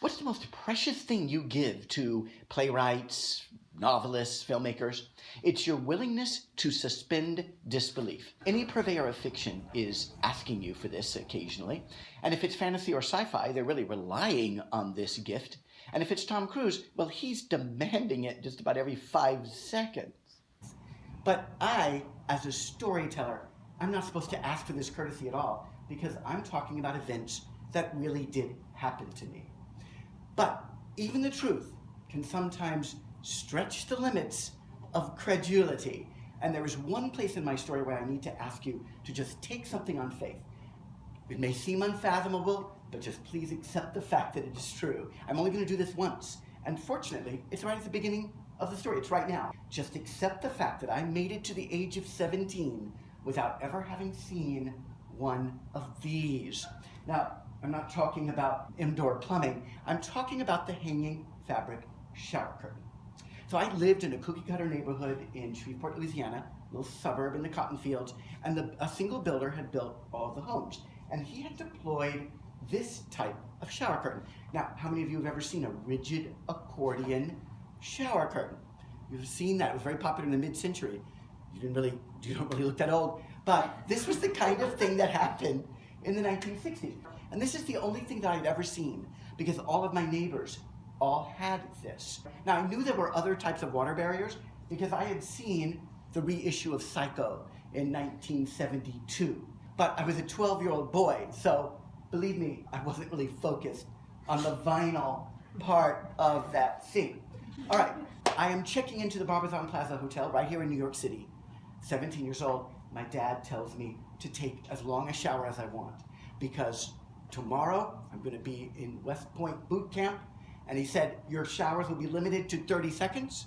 What's the most precious thing you give to playwrights, novelists, filmmakers? It's your willingness to suspend disbelief. Any purveyor of fiction is asking you for this occasionally. And if it's fantasy or sci-fi, they're really relying on this gift. And if it's Tom Cruise, well, he's demanding it just about every 5 seconds. But I, as a storyteller, I'm not supposed to ask for this courtesy at all, because I'm talking about events that really did happen to me. But even the truth can sometimes stretch the limits of credulity. And there is one place in my story where I need to ask you to just take something on faith. It may seem unfathomable, but just please accept the fact that it is true. I'm only going to do this once. And fortunately, it's right at the beginning of the story. It's right now. Just accept the fact that I made it to the age of 17 without ever having seen one of these. Now, I'm not talking about indoor plumbing. I'm talking about the hanging fabric shower curtain. So I lived in a cookie-cutter neighborhood in Shreveport, Louisiana, a little suburb in the cotton fields, and a single builder had built all of the homes. And he had deployed this type of shower curtain. Now, how many of you have ever seen a rigid accordion shower curtain? You've seen that. It was very popular in the mid-century. You don't really look that old. But this was the kind of thing that happened in the 1960s. And this is the only thing that I'd ever seen, because all of my neighbors all had this. Now, I knew there were other types of water barriers because I had seen the reissue of Psycho in 1972. But I was a 12-year-old boy, so believe me, I wasn't really focused on the vinyl part of that scene. All right, I am checking into the Barbizon Plaza Hotel right here in New York City. 17 years old, my dad tells me to take as long a shower as I want, because tomorrow I'm going to be in West Point boot camp, and he said your showers will be limited to 30 seconds,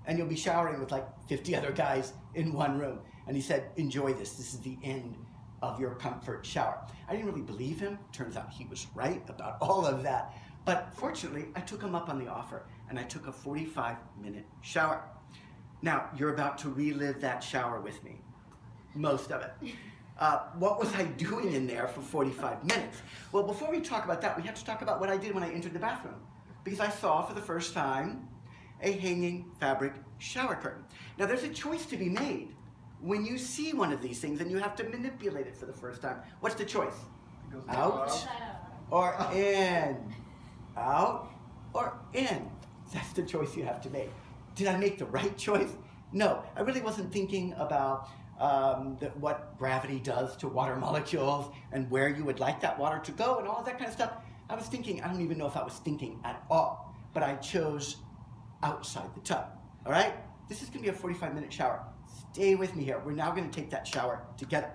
and you'll be showering with like 50 other guys in one room. And he said, enjoy this. This is the end of your comfort shower. I didn't really believe him. Turns out he was right about all of that. But fortunately, I took him up on the offer, and I took a 45-minute shower. Now, you're about to relive that shower with me. Most of it. What was I doing in there for 45 minutes? Well, before we talk about that, we have to talk about what I did when I entered the bathroom. Because I saw for the first time a hanging fabric shower curtain. Now, there's a choice to be made when you see one of these things and you have to manipulate it for the first time. What's the choice? Out or in? Out or in? That's the choice you have to make. Did I make the right choice? No, I really wasn't thinking about what gravity does to water molecules and where you would like that water to go and all of that kind of stuff. I was thinking, I don't even know if I was thinking at all, but I chose outside the tub, all right? This is gonna be a 45-minute shower. Stay with me here. We're now gonna take that shower together.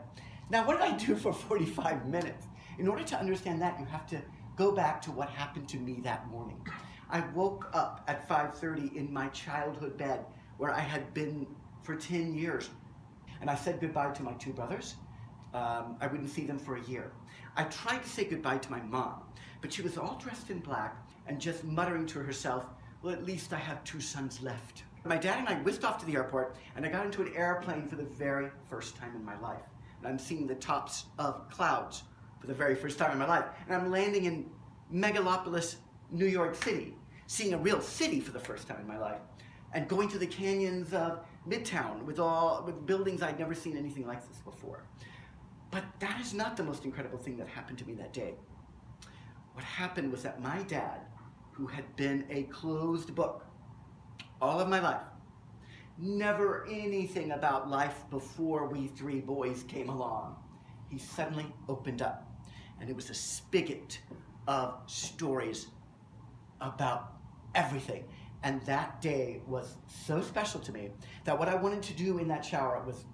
Now, what did I do for 45 minutes? In order to understand that, you have to go back to what happened to me that morning. I woke up at 5:30 in my childhood bed where I had been for 10 years. And I said goodbye to my 2 brothers. I wouldn't see them for a year. I tried to say goodbye to my mom, but she was all dressed in black and just muttering to herself, well, at least I have 2 sons left. My dad and I whisked off to the airport, and I got into an airplane for the very first time in my life. And I'm seeing the tops of clouds for the very first time in my life. And I'm landing in megalopolis, New York City, seeing a real city for the first time in my life, and going to the canyons of Midtown with buildings I'd never seen anything like this before. But that is not the most incredible thing that happened to me that day. What happened was that my dad, who had been a closed book all of my life, never anything about life before we 3 boys came along, he suddenly opened up. And it was a spigot of stories about everything. And that day was so special to me that what I wanted to do in that shower was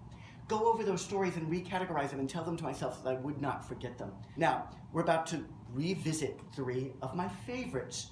go over those stories and recategorize them and tell them to myself so that I would not forget them. Now, we're about to revisit 3 of my favorites.